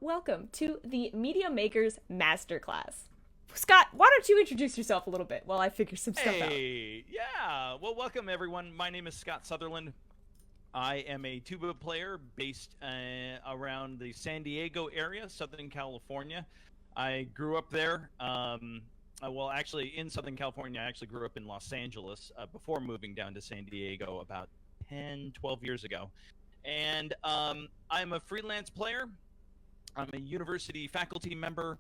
Welcome to the Media Makers Masterclass. Scott, why don't you introduce yourself a little bit while I figure some stuff out? Hey, yeah. Well, welcome everyone. My name is Scott Sutherland. I am a tuba player based around the San Diego area, Southern California. I grew up there. Well, actually, in Southern California, I actually grew up in Los Angeles before moving down to San Diego about 10, 12 years ago. And I'm a freelance player. I'm a university faculty member.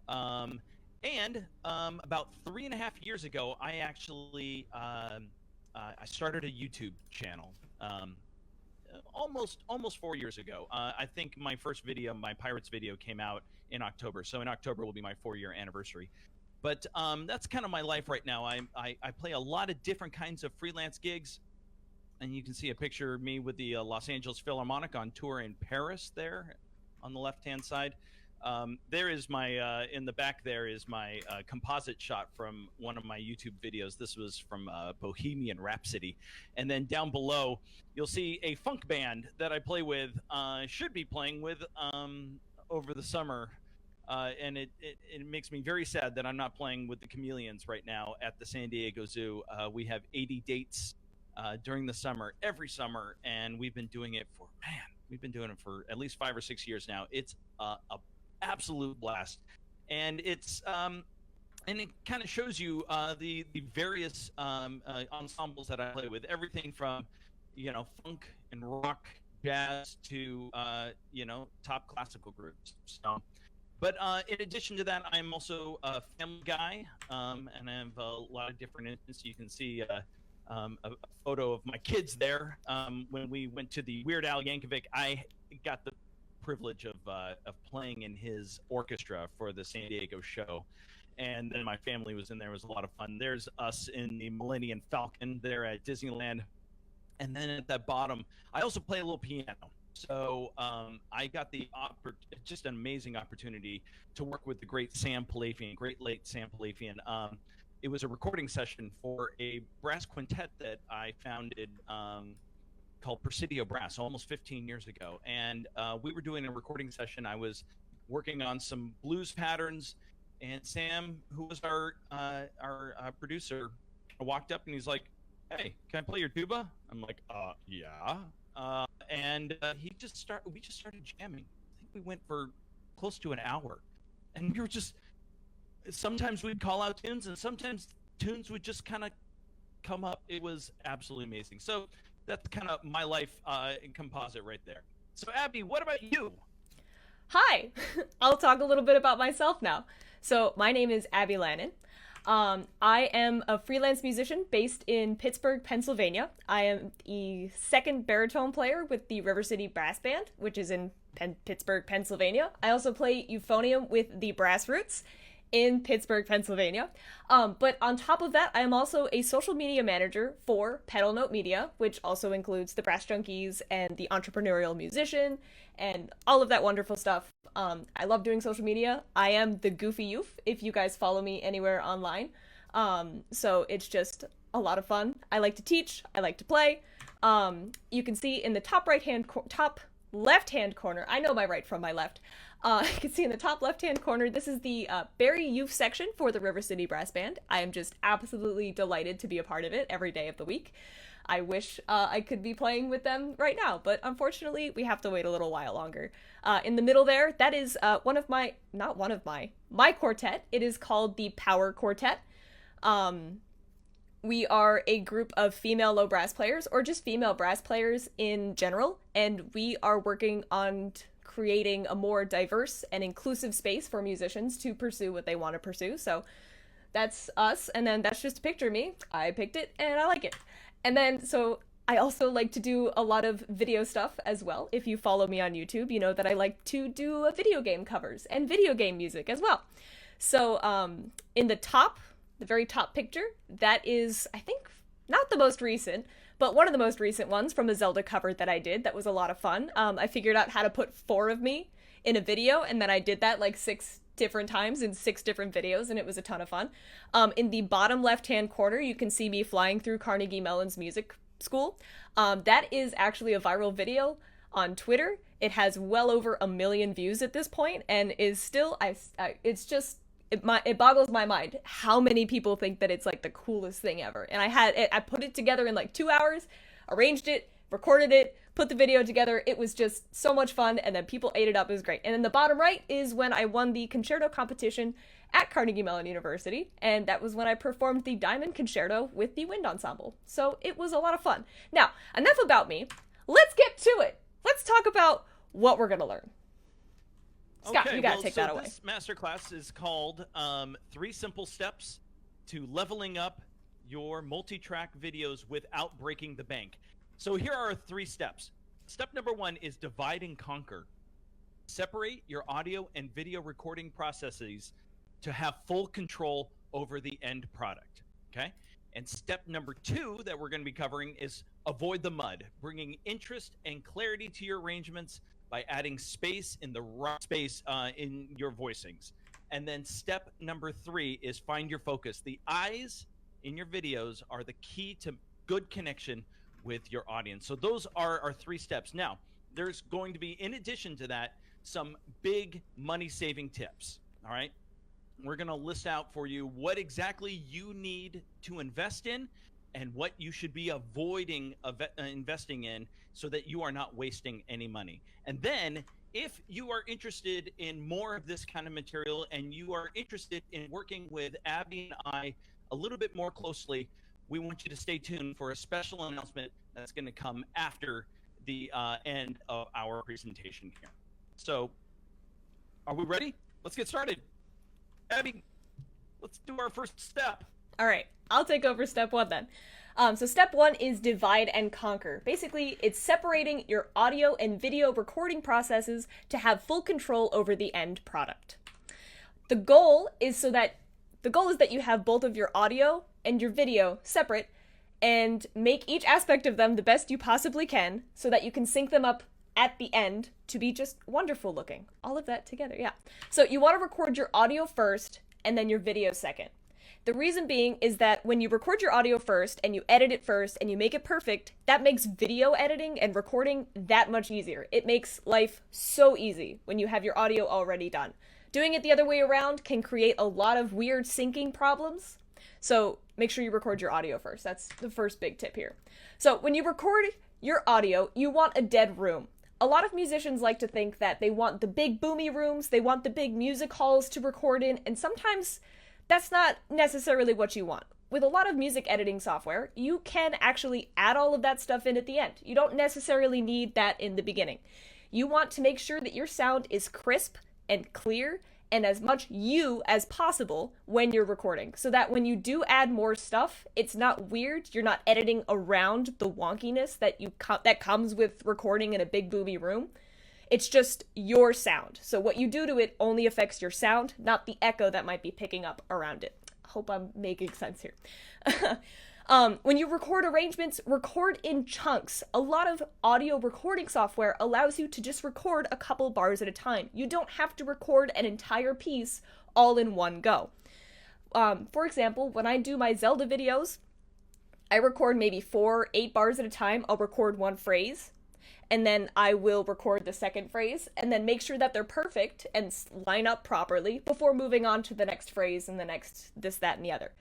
Um, and about 3.5 years ago, I actually I started a YouTube channel. Almost 4 years ago. I think my first video, my Pirates video, came out in October. So in October will be my 4 year anniversary. But that's kind of my life right now. I play a lot of different kinds of freelance gigs, and you can see a picture of me with the Los Angeles Philharmonic on tour in Paris there on the left-hand side. There is my, in the back there is my composite shot from one of my YouTube videos. This was from Bohemian Rhapsody. And then down below, you'll see a funk band that I play with, should be playing with over the summer. And it makes me very sad that I'm not playing with the Chameleons right now at the San Diego Zoo. We have 80 dates during the summer, every summer, and we've been doing it for, man, we've been doing it for at least 5 or 6 years now. It's a absolute blast, and it kind of shows you the various ensembles that I play with, everything from funk and rock, jazz to top classical groups. So, but in addition to that, I'm also a family guy, and I have a lot of different interests. You can see a photo of my kids there. When we went to the Weird Al Yankovic, I got the privilege of playing in his orchestra for the San Diego show, and then my family was in there. It was a lot of fun. There's us in the Millennium Falcon there at Disneyland, and then at that bottom, I also play a little piano. So I got just an amazing opportunity to work with the great late Sam Palafian. It was a recording session for a brass quintet that I founded called Presidio Brass almost 15 years ago. And we were doing a recording session. I was working on some blues patterns, and Sam, who was our producer, walked up and he's like, "Hey, can I play your tuba?" I'm like, yeah. And we just started jamming. I think we went for close to an hour. And we were just, sometimes we'd call out tunes, and sometimes tunes would just kind of come up. It was absolutely amazing. So that's kind of my life in composite right there. So Abby, what about you? Hi! I'll talk a little bit about myself now. So, my name is Abby Lannan. I am a freelance musician based in Pittsburgh, Pennsylvania. I am the second baritone player with the River City Brass Band, which is in Pittsburgh, Pennsylvania. I also play euphonium with the Brass Roots in Pittsburgh, Pennsylvania. But on top of that, I am also a social media manager for Pedal Note Media, which also includes the Brass Junkies and the Entrepreneurial Musician and all of that wonderful stuff. I love doing social media. I am the Goofy Youth, if you guys follow me anywhere online. So it's just a lot of fun. I like to teach. I like to play. You can see in the top top left-hand corner, I know my right from my left. You can see in the top left-hand corner, this is the Barrie Youth section for the River City Brass Band. I am just absolutely delighted to be a part of it every day of the week. I wish I could be playing with them right now, but unfortunately, we have to wait a little while longer. In the middle there, that is my quartet. It is called the Power Quartet. We are a group of female low brass players, or just female brass players in general, and we are working on creating a more diverse and inclusive space for musicians to pursue what they want to pursue. So that's us, and then that's just a picture of me. I picked it, and I like it. And then, so I also like to do a lot of video stuff as well. If you follow me on YouTube, you know that I like to do video game covers and video game music as well. So in the very top picture, that is, I think, not the most recent, but one of the most recent ones from a Zelda cover that I did that was a lot of fun. I figured out how to put 4 of me in a video, and then I did that like 6 different times in 6 different videos, and it was a ton of fun. In the bottom left-hand corner, you can see me flying through Carnegie Mellon's music school. That is actually a viral video on Twitter. It has well over 1 million views at this point, and is still, it's just, it boggles my mind how many people think that it's like the coolest thing ever. And I put it together in like 2 hours, arranged it, recorded it, put the video together. It was just so much fun, and then people ate it up. It was great. And then the bottom right is when I won the concerto competition at Carnegie Mellon University, and that was when I performed the Diamond Concerto with the Wind Ensemble. So it was a lot of fun. Now, enough about me. Let's get to it. Let's talk about what we're gonna learn. Scott, okay, you gotta take that away. This masterclass is called 3 Simple Steps to Leveling Up Your Multitrack Videos Without Breaking the Bank. So here are 3 steps. Step number 1 is divide and conquer. Separate your audio and video recording processes to have full control over the end product, okay? And step number 2 that we're gonna be covering is avoid the mud, bringing interest and clarity to your arrangements by adding space in the right space in your voicings. And then step number 3 is find your focus. The eyes in your videos are the key to good connection with your audience. So those are our 3 steps. Now, there's going to be, in addition to that, some big money-saving tips, all right? We're gonna list out for you what exactly you need to invest in and what you should be avoiding investing in so that you are not wasting any money. And then, if you are interested in more of this kind of material and you are interested in working with Abby and I a little bit more closely, we want you to stay tuned for a special announcement that's going to come after the end of our presentation here. So, are we ready? Let's get started. Abby, let's do our first step. All right, I'll take over step 1 then. So step 1 is divide and conquer. Basically, it's separating your audio and video recording processes to have full control over the end product. The goal is that you have both of your audio and your video separate and make each aspect of them the best you possibly can so that you can sync them up at the end to be just wonderful looking. All of that together, yeah. So you want to record your audio first and then your video second. The reason being is that when you record your audio first and you edit it first and you make it perfect, that makes video editing and recording that much easier. It makes life so easy when you have your audio already done. Doing it the other way around can create a lot of weird syncing problems. So make sure you record your audio first. That's the first big tip here. So when you record your audio, you want a dead room. A lot of musicians like to think that they want the big boomy rooms, they want the big music halls to record in, and sometimes that's not necessarily what you want. With a lot of music editing software, you can actually add all of that stuff in at the end. You don't necessarily need that in the beginning. You want to make sure that your sound is crisp and clear and as much you as possible when you're recording, so that when you do add more stuff, it's not weird. You're not editing around the wonkiness that comes with recording in a big boomy room. It's just your sound. So what you do to it only affects your sound, not the echo that might be picking up around it. Hope I'm making sense here. When you record arrangements, record in chunks. A lot of audio recording software allows you to just record a couple bars at a time. You don't have to record an entire piece all in one go. For example, when I do my Zelda videos, I record maybe 4, 8 bars at a time. I'll record one phrase, and then I will record the second phrase, and then make sure that they're perfect and line up properly before moving on to the next phrase and the next this, that, and the other.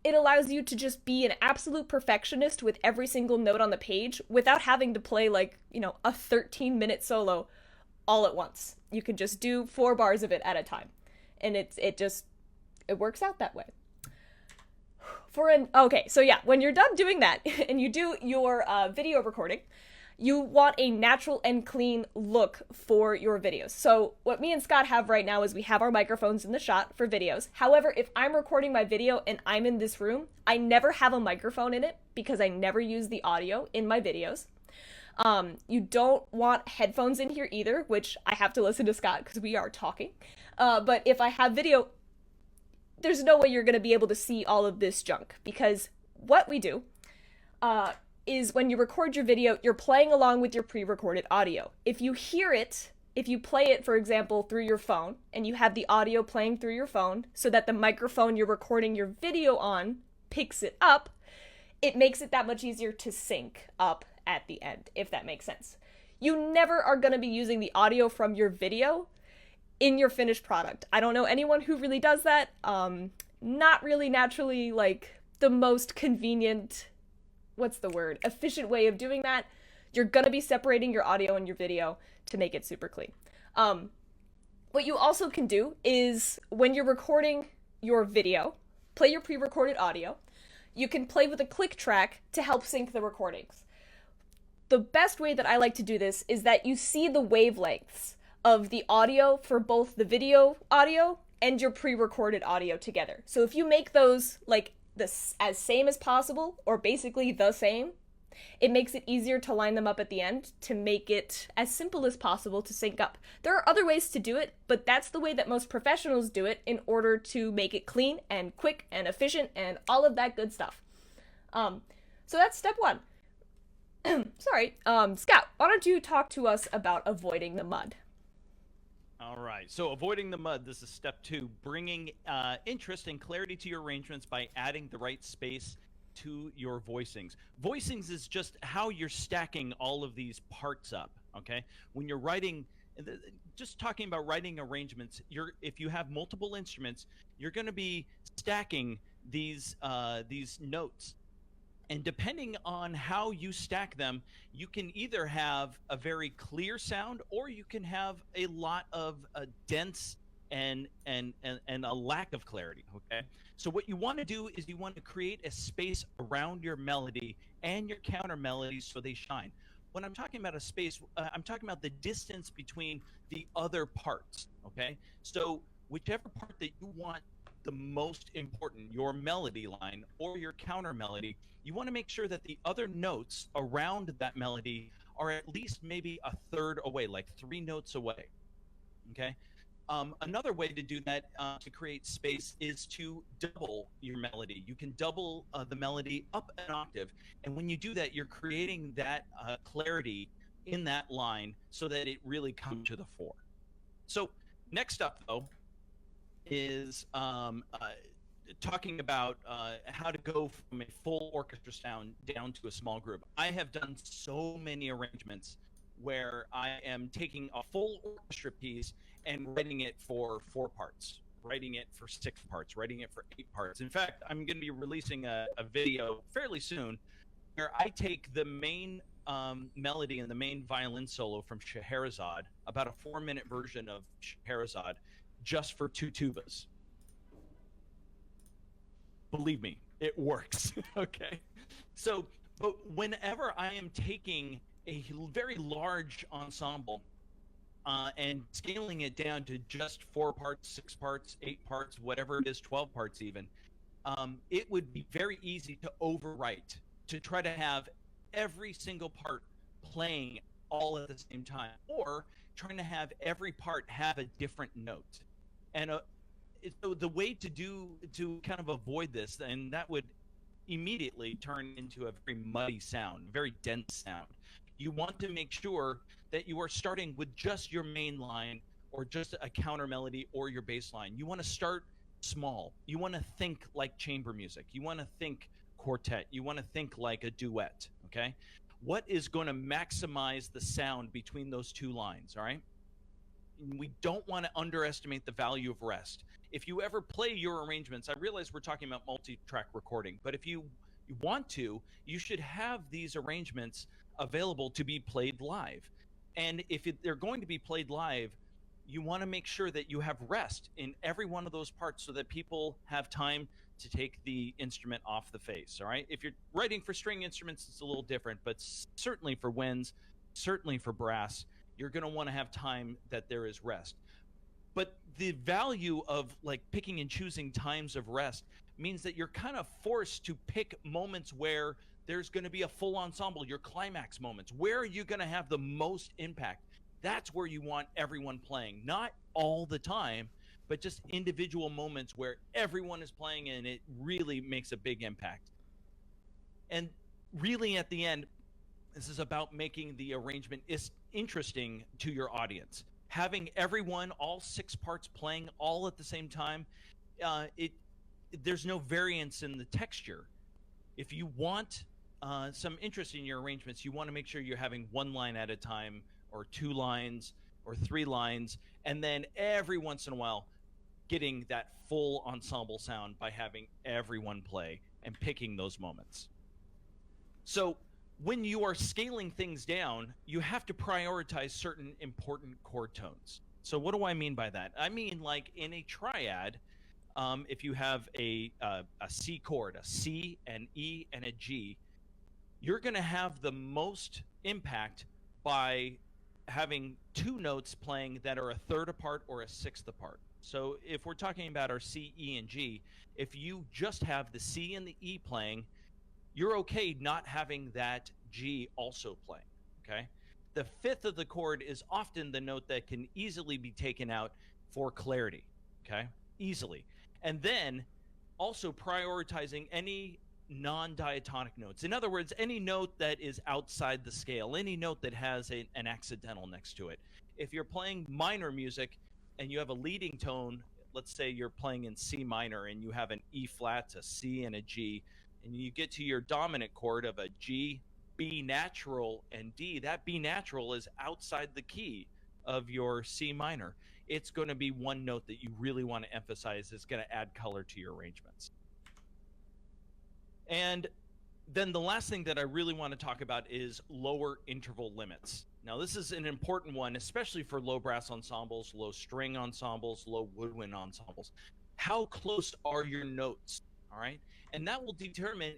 It allows you to just be an absolute perfectionist with every single note on the page without having to play like, a 13-minute solo all at once. You can just do 4 bars of it at a time. And it works out that way. Okay, so yeah, when you're done doing that and you do your video recording, you want a natural and clean look for your videos. So what me and Scott have right now is we have our microphones in the shot for videos. However, if I'm recording my video and I'm in this room, I never have a microphone in it because I never use the audio in my videos. You don't want headphones in here either, which I have to listen to Scott because we are talking. But if I have video, there's no way you're going to be able to see all of this junk, because what we do is when you record your video, you're playing along with your pre-recorded audio. If you hear it, if you play it, for example, through your phone, and you have the audio playing through your phone so that the microphone you're recording your video on picks it up, it makes it that much easier to sync up at the end, if that makes sense. You never are going to be using the audio from your video in your finished product. I don't know anyone who really does that. Not really naturally like the most convenient, efficient way of doing that. You're going to be separating your audio and your video to make it super clean. What you also can do is when you're recording your video, play your pre-recorded audio. You can play with a click track to help sync the recordings. The best way that I like to do this is that you see the wavelengths of the audio for both the video audio and your pre-recorded audio together. So if you make those like this as same as possible, or basically the same, it makes it easier to line them up at the end to make it as simple as possible to sync up. There are other ways to do it, but that's the way that most professionals do it in order to make it clean and quick and efficient and all of that good stuff. So that's step one. Sorry, Scout, why don't you talk to us about avoiding the mud? All right, so avoiding the mud, this is step two, bringing interest and clarity to your arrangements by adding the right space to your voicings. Voicings is just how you're stacking all of these parts up, okay? When you're writing, just talking about writing arrangements, if you have multiple instruments, you're going to be stacking these notes. And depending on how you stack them, you can either have a very clear sound, or you can have a lot of dense and a lack of clarity, okay? So what you want to do is you want to create a space around your melody and your counter melodies so they shine. When I'm talking about a space, I'm talking about the distance between the other parts, okay? So whichever part that you want the most important, your melody line or your counter melody, you want to make sure that the other notes around that melody are at least maybe a third away, like 3 notes away, okay? Another way to do that to create space is to double your melody. You can double the melody up an octave, and when you do that, you're creating that clarity in that line so that it really comes to the fore. So next up, though, is talking about how to go from a full orchestra sound down to a small group. I have done so many arrangements where I am taking a full orchestra piece and writing it for 4 parts, writing it for 6 parts, writing it for 8 parts. In fact, I'm going to be releasing a video fairly soon where I take the main melody and the main violin solo from Scheherazade, about a 4-minute version of Scheherazade, just for 2 tubas. Believe me, it works. Okay. So, but whenever I am taking a very large ensemble and scaling it down to just 4 parts, 6 parts, 8 parts, whatever it is, 12 parts even, it would be very easy to overwrite, to try to have every single part playing all at the same time, or trying to have every part have a different note. And so the way to kind of avoid this, and that would immediately turn into a very muddy sound, very dense sound. You want to make sure that you are starting with just your main line, or just a counter melody, or your bass line. You want to start small. You want to think like chamber music. You want to think quartet. You want to think like a duet, okay? What is going to maximize the sound between those 2 lines, all right? We don't want to underestimate the value of rest. If you ever play your arrangements, I realize we're talking about multi-track recording, but if you want to, you should have these arrangements available to be played live. And if they're going to be played live, you want to make sure that you have rest in every one of those parts so that people have time to take the instrument off the face, all right? If you're writing for string instruments, it's a little different, but certainly for winds, certainly for brass, you're going to want to have time that there is rest. But the value of like picking and choosing times of rest means that you're kind of forced to pick moments where there's going to be a full ensemble, your climax moments. Where are you going to have the most impact? That's where you want everyone playing. Not all the time, but just individual moments where everyone is playing and it really makes a big impact. And really at the end, this is about making the arrangement interesting to your audience. Having everyone, all 6 parts playing all at the same time, there's no variance in the texture. If you want some interest in your arrangements, you want to make sure you're having 1 line at a time, or 2 lines or 3 lines, and then every once in a while getting that full ensemble sound by having everyone play and picking those moments. So when you are scaling things down, you have to prioritize certain important chord tones. So what do I mean by that? I mean, like in a triad, if you have a C chord, a C, an E, and a G, you're going to have the most impact by having 2 notes playing that are a third apart or a sixth apart. So if we're talking about our C, E, and G, if you just have the C and the E playing, you're okay not having that G also playing, okay? The fifth of the chord is often the note that can easily be taken out for clarity, okay? Easily. And then also prioritizing any non-diatonic notes. In other words, any note that is outside the scale, any note that has an accidental next to it. If you're playing minor music and you have a leading tone, let's say you're playing in C minor and you have an E flat, a C, and a G, and you get to your dominant chord of a G, B natural, and D, that B natural is outside the key of your C minor. It's going to be one note that you really want to emphasize. It's going to add color to your arrangements. And then the last thing that I really want to talk about is lower interval limits. Now, this is an important one, especially for low brass ensembles, low string ensembles, low woodwind ensembles. How close are your notes? All right. And that will determine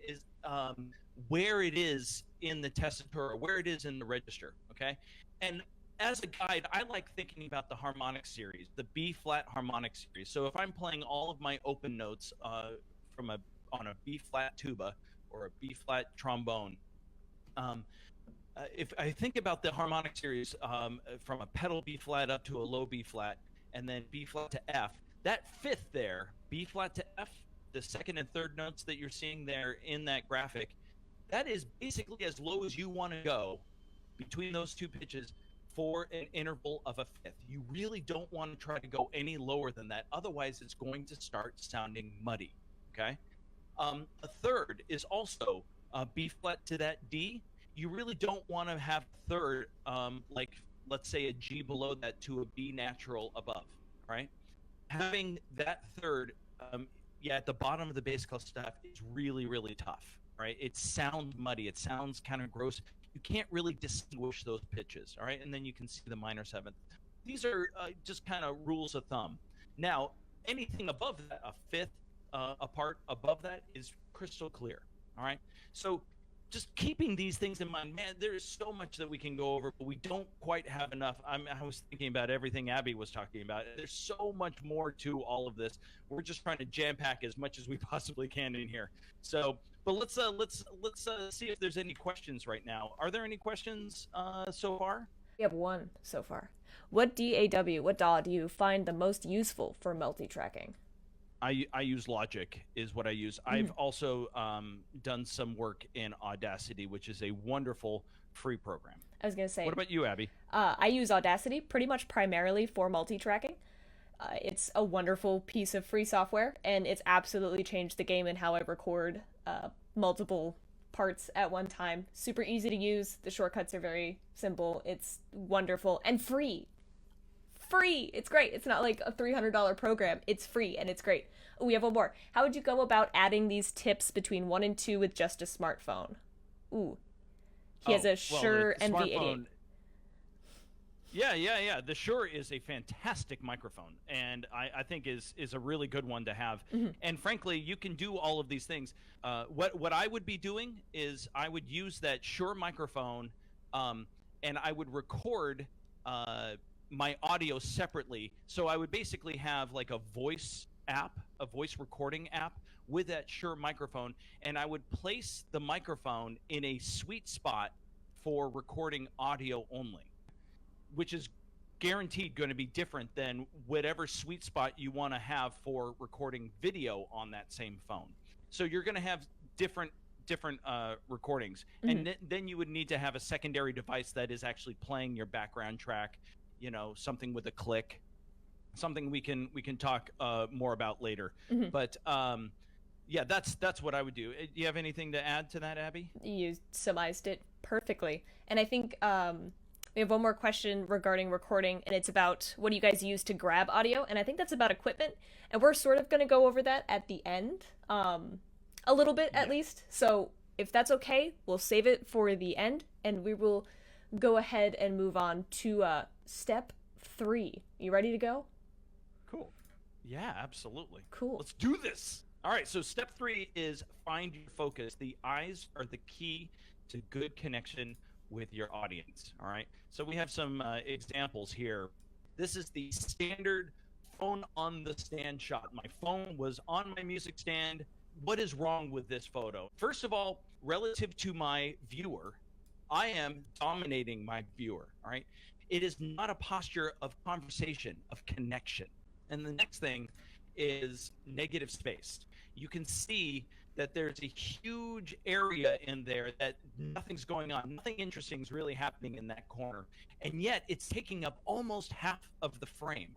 where it is in the tessitura, where it is in the register. Okay. And as a guide, I like thinking about the harmonic series, the B flat harmonic series. So if I'm playing all of my open notes on a B flat tuba or a B flat trombone, if I think about the harmonic series from a pedal B flat up to a low B flat and then B flat to F, that fifth there, B flat to F, the second and third notes that you're seeing there in that graphic, that is basically as low as you want to go between those 2 pitches for an interval of a fifth. You really don't want to try to go any lower than that. Otherwise, it's going to start sounding muddy, okay? A third is also B flat to that D. You really don't want to have third, like let's say a G below that to a B natural above, right? Having that third, at the bottom of the bass clef is really, really tough, right? It sounds muddy. It sounds kind of gross. You can't really distinguish those pitches, all right? And then you can see the minor seventh. These are just kind of rules of thumb. Now, anything above that, a fifth apart above that, is crystal clear, all right? So just keeping these things in mind, man, there's so much that we can go over, but we don't quite have enough. I was thinking about everything Abby was talking about. There's so much more to all of this. We're just trying to jam pack as much as we possibly can in here. So, but let's see if there's any questions right now. Are there any questions so far? We have one so far. What DAW do you find the most useful for multi-tracking? I use Logic is what I use. I've also done some work in Audacity, which is a wonderful free program. I was going to say. What about you, Abby? I use Audacity pretty much primarily for multi-tracking. It's a wonderful piece of free software, and it's absolutely changed the game in how I record multiple parts at one time. Super easy to use. The shortcuts are very simple. It's wonderful and free. Free. It's great. It's not like a $300 program. It's free and it's great. Oh, we have one more. How would you go about adding these tips between 1 and 2 with just a smartphone? Ooh. He has a Shure MV88. Yeah. The Shure is a fantastic microphone, and I think is a really good one to have. And frankly, you can do all of these things. What I would be doing is I would use that Shure microphone, and I would record my audio separately. So I would basically have like a voice app, a voice recording app with that Shure microphone, and I would place the microphone in a sweet spot for recording audio only, which is guaranteed going to be different than whatever sweet spot you want to have for recording video on that same phone. So you're going to have different recordings, and then you would need to have a secondary device that is actually playing your background track, you know, something with a click, something we can talk more about later. But yeah, that's what I would do. Do you have anything to add to that, Abby? You summarized it perfectly. And I think We have one more question regarding recording, and it's about what do you guys use to grab audio, and I think that's about equipment, and we're sort of going to go over that at the end, a little bit at least. So if that's okay, we'll save it for the end, and we will go ahead and move on to step 3. You ready to go? Cool. Yeah, absolutely. Cool. Let's do this. All right, so step 3 is find your focus. The eyes are the key to good connection with your audience. All right, so we have some examples here. This is the standard phone on the stand shot. My phone was on my music stand. What is wrong with this photo? First of all, relative to my viewer, I am dominating my viewer. All right, it is not a posture of conversation, of connection. And the next thing is negative space. You can see that there's a huge area in there that nothing's going on. Nothing interesting is really happening in that corner. And yet it's taking up almost half of the frame.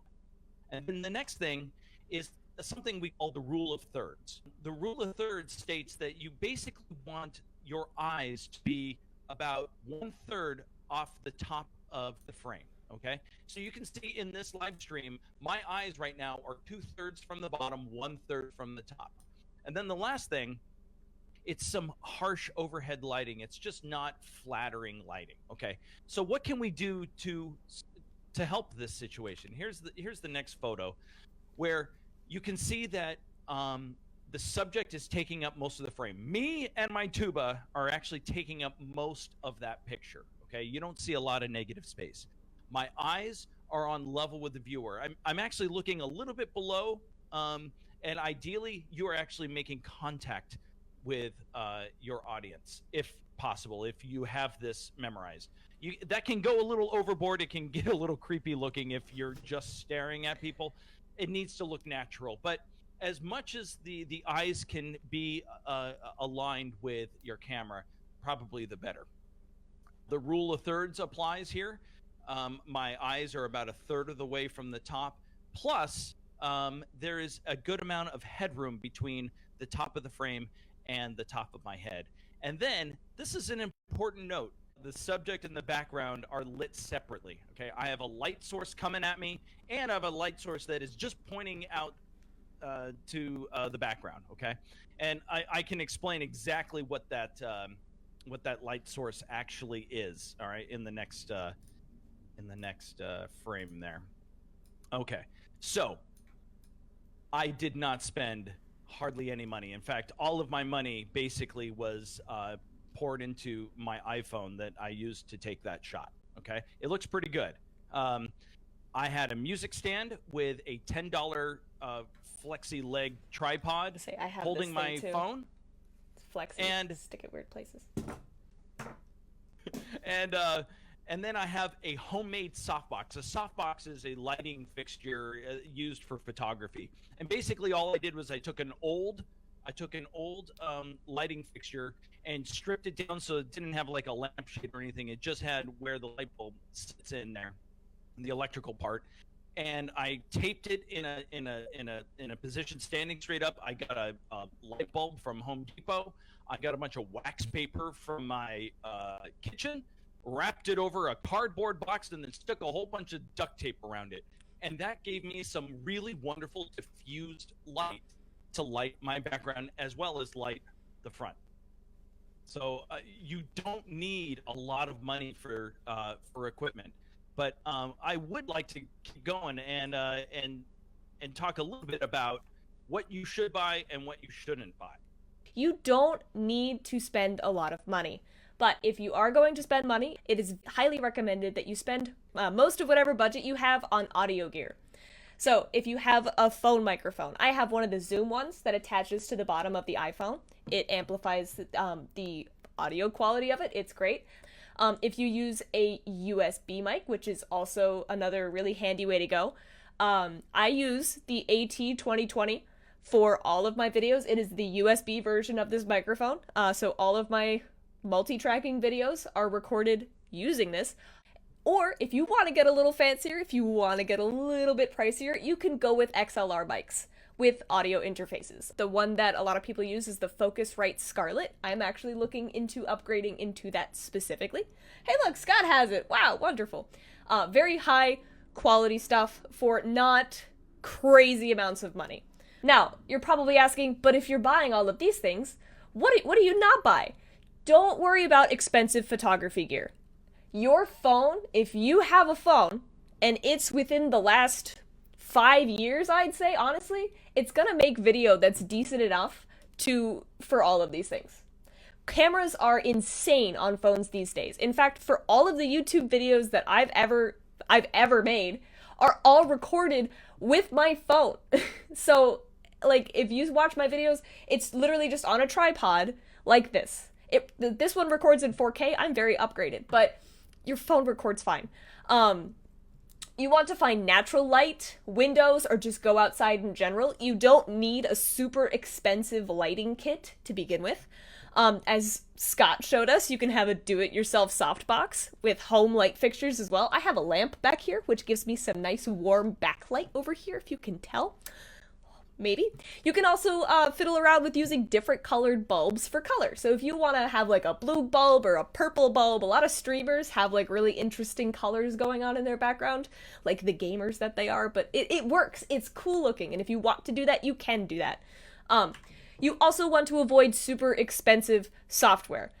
And then the next thing is something we call the rule of thirds. The rule of thirds states that you basically want your eyes to be about 1/3 off the top of the frame. Okay, so you can see in this live stream, my eyes right now are 2/3 from the bottom, 1/3 from the top. And then the last thing, it's some harsh overhead lighting. It's just not flattering lighting. Okay, so what can we do to help this situation? Here's the next photo, where you can see that the subject is taking up most of the frame. Me and my tuba are actually taking up most of that picture. Okay, you don't see a lot of negative space. My eyes are on level with the viewer. I'm actually looking a little bit below, and ideally you are actually making contact with your audience, if possible, if you have this memorized. That can go a little overboard. It can get a little creepy looking if you're just staring at people. It needs to look natural, but as much as the eyes can be aligned with your camera, probably the better. The rule of thirds applies here. My eyes are about 1/3 of the way from the top. Plus, there is a good amount of headroom between the top of the frame and the top of my head. And then, this is an important note. The subject and the background are lit separately. Okay, I have a light source coming at me, and I have a light source that is just pointing out to the background. Okay, and I can explain exactly what that light source actually is. All right, in the next frame there. Okay, so I did not spend hardly any money. In fact, all of my money basically was poured into my iPhone that I used to take that shot. Okay, it looks pretty good. I had a music stand with a $10 flexi leg tripod holding my phone. It's flexi, and stick it weird places. And then I have a homemade softbox. A softbox is a lighting fixture used for photography. And basically all I did was I took an old lighting fixture and stripped it down so it didn't have like a lampshade or anything. It just had where the light bulb sits in there, the electrical part. And I taped it in a position standing straight up. I got a light bulb from Home Depot. I got a bunch of wax paper from my kitchen, wrapped it over a cardboard box, and then stuck a whole bunch of duct tape around it. And that gave me some really wonderful diffused light to light my background as well as light the front. So you don't need a lot of money for equipment, but I would like to keep going and talk a little bit about what you should buy and what you shouldn't buy. You don't need to spend a lot of money. But if you are going to spend money, it is highly recommended that you spend most of whatever budget you have on audio gear. So if you have a phone microphone, I have one of the Zoom ones that attaches to the bottom of the iPhone. It amplifies the audio quality of it. It's great. If you use a USB mic, which is also another really handy way to go, I use the AT2020 for all of my videos. It is the USB version of this microphone. So all of my multi-tracking videos are recorded using this. Or if you want to get a little fancier, if you want to get a little bit pricier, you can go with XLR mics, with audio interfaces. The one that a lot of people use is the Focusrite Scarlett. I'm actually looking into upgrading into that specifically. Hey look, Scott has it. Wow, wonderful. Very high quality stuff for not crazy amounts of money. Now, you're probably asking, but if you're buying all of these things, what do you not buy? Don't worry about expensive photography gear. Your phone, if you have a phone, and it's within the last 5 years, I'd say, honestly, it's gonna make video that's decent enough for all of these things. Cameras are insane on phones these days. In fact, for all of the YouTube videos that I've ever made are all recorded with my phone. So, like, if you watch my videos, it's literally just on a tripod like this. This one records in 4K. I'm very upgraded, but your phone records fine. You want to find natural light, windows, or just go outside in general. You don't need a super expensive lighting kit to begin with. As Scott showed us, you can have a do-it-yourself softbox with home light fixtures as well. I have a lamp back here, which gives me some nice warm backlight over here, if you can tell. Maybe. You can also fiddle around with using different colored bulbs for color. So if you want to have like a blue bulb or a purple bulb, a lot of streamers have like really interesting colors going on in their background, like the gamers that they are, but it works. It's cool looking, and if you want to do that, you can do that. You also want to avoid super expensive software.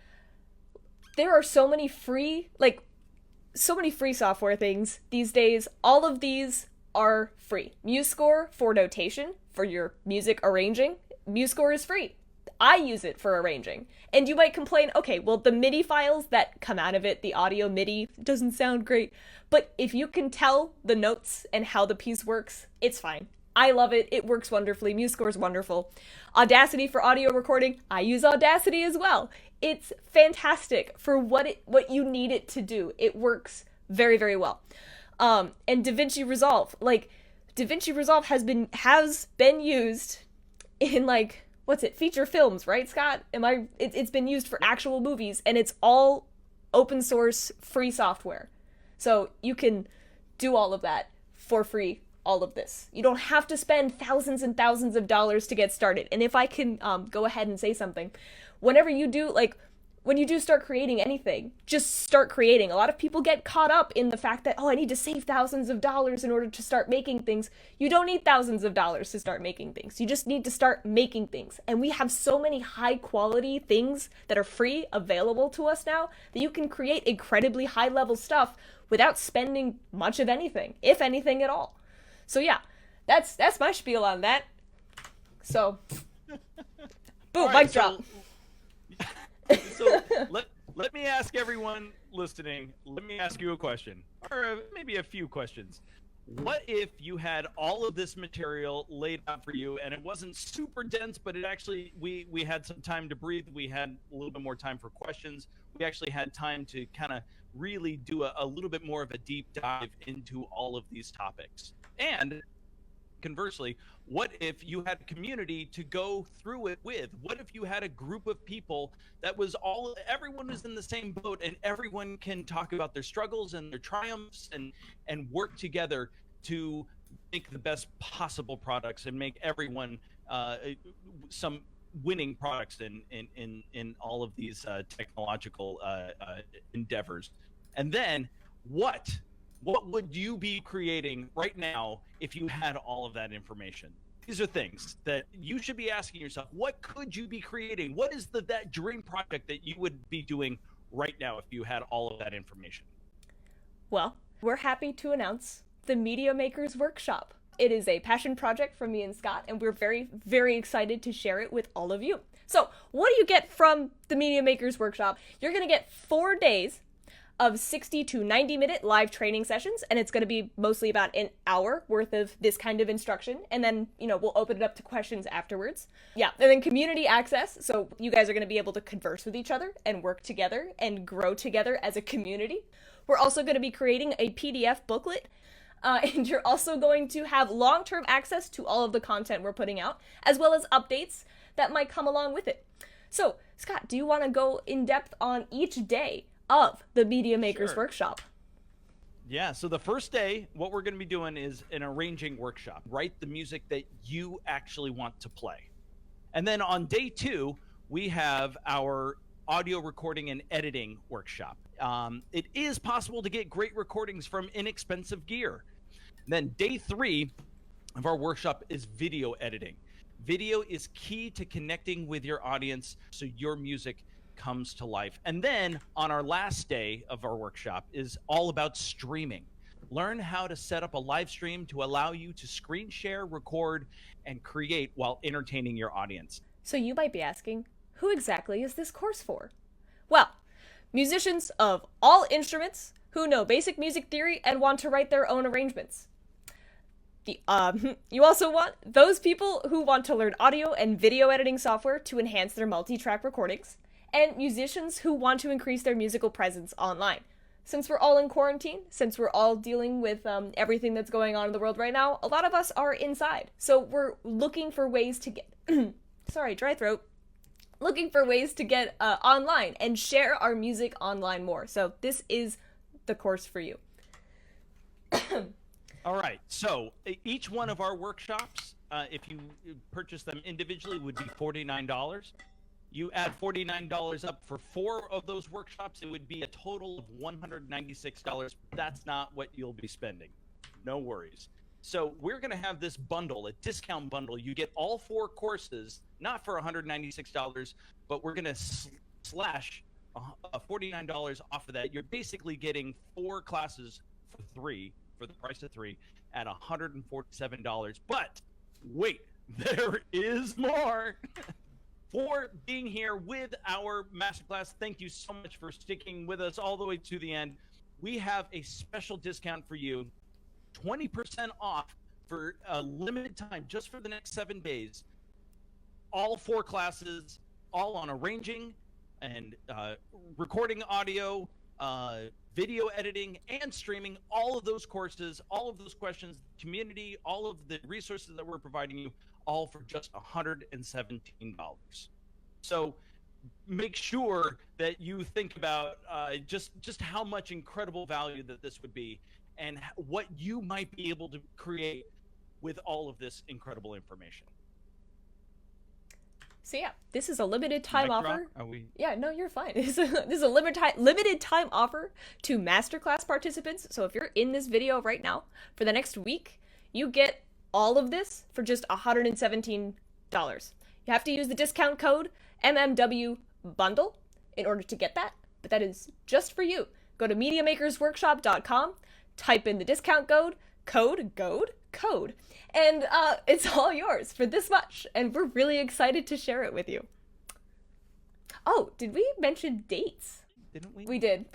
There are so many free software things these days. All of these are free. MuseScore for notation, for your music arranging. MuseScore is free. I use it for arranging. And you might complain, okay, well, the MIDI files that come out of it, the audio MIDI, doesn't sound great. But if you can tell the notes and how the piece works, it's fine. I love it. It works wonderfully. MuseScore is wonderful. Audacity for audio recording. I use Audacity as well. It's fantastic for what you need it to do. It works very, very well. And DaVinci Resolve. Like, DaVinci Resolve has been used in, like, feature films, right, Scott? It's been used for actual movies, and it's all open source free software. So you can do all of that for free, all of this. You don't have to spend thousands and thousands of dollars to get started. And if I can go ahead and say something, when you do start creating anything, just start creating. A lot of people get caught up in the fact that, I need to save thousands of dollars in order to start making things. You don't need thousands of dollars to start making things. You just need to start making things. And we have so many high quality things that are free available to us now that you can create incredibly high level stuff without spending much of anything, if anything at all. So yeah, that's my spiel on that. So, boom, mic drop. So let me ask everyone listening, let me ask you a question, or maybe a few questions. What if you had all of this material laid out for you and it wasn't super dense, but it actually, we had some time to breathe, we had a little bit more time for questions, we actually had time to kind of really do a little bit more of a deep dive into all of these topics? And conversely, what if you had a community to go through it with? What if you had a group of people that everyone was in the same boat, and everyone can talk about their struggles and their triumphs and work together to make the best possible products and make everyone some winning products in all of these technological endeavors? And then what would you be creating right now if you had all of that information? These are things that you should be asking yourself. What could you be creating? What is that dream project that you would be doing right now if you had all of that information? Well, we're happy to announce the Media Makers Workshop. It is a passion project from me and Scott, and we're very, very excited to share it with all of you. So what do you get from the Media Makers Workshop? You're going to get 4 days of 60 to 90 minute live training sessions, and it's going to be mostly about an hour worth of this kind of instruction, and then we'll open it up to questions afterwards. Yeah, and then community access, so you guys are going to be able to converse with each other and work together and grow together as a community. We're also going to be creating a PDF booklet, and you're also going to have long-term access to all of the content we're putting out, as well as updates that might come along with it. So Scott, do you want to go in depth on each day of the Media Makers Workshop? Yeah, so the first day, what we're going to be doing is an arranging workshop. Write the music that you actually want to play. And then on day 2, we have our audio recording and editing workshop. It is possible to get great recordings from inexpensive gear. And then day 3 of our workshop is video editing. Video is key to connecting with your audience so your music comes to life. And then on our last day of our workshop is all about streaming. Learn how to set up a live stream to allow you to screen share, record, and create while entertaining your audience. So you might be asking, who exactly is this course for? Well, musicians of all instruments who know basic music theory and want to write their own arrangements. You also want those people who want to learn audio and video editing software to enhance their multi-track recordings, and musicians who want to increase their musical presence online. Since we're all in quarantine, since we're all dealing with everything that's going on in the world right now, a lot of us are inside. So we're looking for ways to get, sorry, dry throat, looking for ways to get online and share our music online more. So this is the course for you. All right, so each one of our workshops, if you purchase them individually, would be $49. You add $49 up for 4 of those workshops, it would be a total of $196. That's not what you'll be spending. No worries. So we're going to have this bundle, a discount bundle. You get all 4 courses, not for $196, but we're going to slash $49 off of that. You're basically getting 4 classes for the price of 3 at $147. But wait, there is more. For being here with our masterclass, thank you so much for sticking with us all the way to the end. We have a special discount for you, 20% off for a limited time, just for the next 7 days. All 4 classes, all on arranging and recording audio, video editing, and streaming. All of those courses, all of those questions, community, all of the resources that we're providing you, all for just $117. So make sure that you think about just how much incredible value that this would be and what you might be able to create with all of this incredible information. So yeah, this is a limited time offer. Are we? Yeah, no, you're fine. This is a limited time offer to masterclass participants. So if you're in this video right now, for the next week, you get all of this for just $117. You have to use the discount code MMWBundle in order to get that, but that is just for you. Go to MediaMakersWorkshop.com, type in the discount code, and it's all yours for this much, and we're really excited to share it with you. Oh, did we mention dates? Didn't we? We did.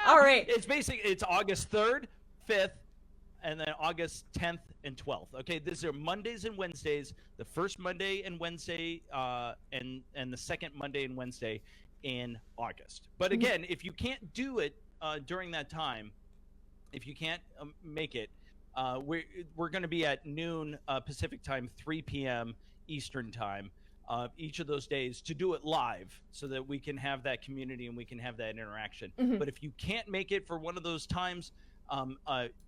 All right. It's August 3rd, 5th, and then August 10th and 12th. Okay, these are Mondays and Wednesdays. The first Monday and Wednesday, and the second Monday and Wednesday in August. But again, if you can't do it during that time, if you can't make it, we're going to be at noon Pacific time, 3 p.m. Eastern time, each of those days, to do it live so that we can have that community and we can have that interaction. But if you can't make it for one of those times,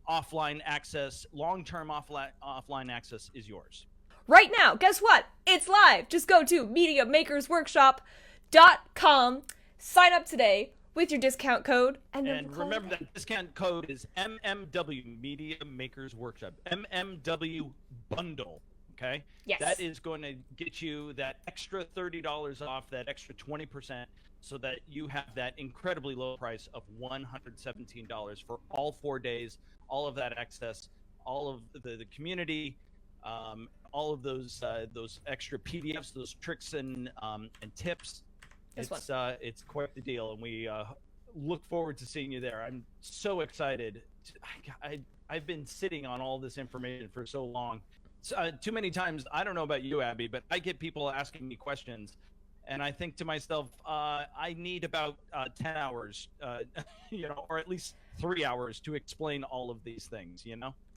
offline access, long-term offline access is yours. Right now, guess what? It's live. Just go to MediaMakersWorkshop.com, sign up today with your discount code, and remember that discount code is MMW, Media Makers Workshop, MMW Bundle. Okay? Yes. That is going to get you that extra $30 off, that extra 20%, so that you have that incredibly low price of $117 for all 4 days, all of that access, all of the community, all of those extra PDFs, those tricks and tips. It's quite the deal, and we look forward to seeing you there. I'm so excited. I've been sitting on all this information for so long. Too many times, I don't know about you, Abby, but I get people asking me questions, and I think to myself, I need about 10 hours, or at least 3 hours to explain all of these things,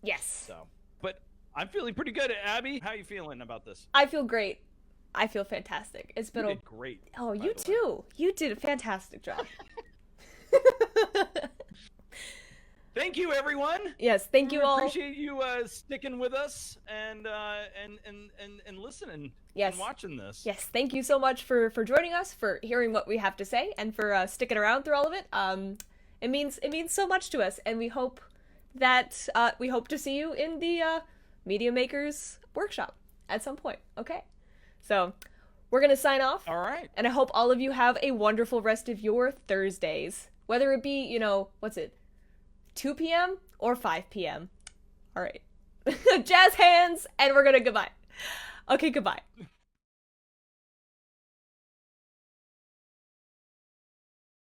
Yes. So, but I'm feeling pretty good. Abby, how are you feeling about this? I feel great. I feel fantastic. It's been great. Oh, you too. You did a fantastic job. Thank you, everyone. Yes, thank you all. Appreciate you sticking with us and listening Yes. and watching this. Yes, thank you so much for joining us, for hearing what we have to say, and for sticking around through all of it. It means so much to us, and we hope to see you in the Media Makers workshop at some point. Okay, so we're gonna sign off. All right. And I hope all of you have a wonderful rest of your Thursdays, whether it be 2 p.m. or 5 p.m. All right. Jazz hands, and we're gonna goodbye. Okay, goodbye.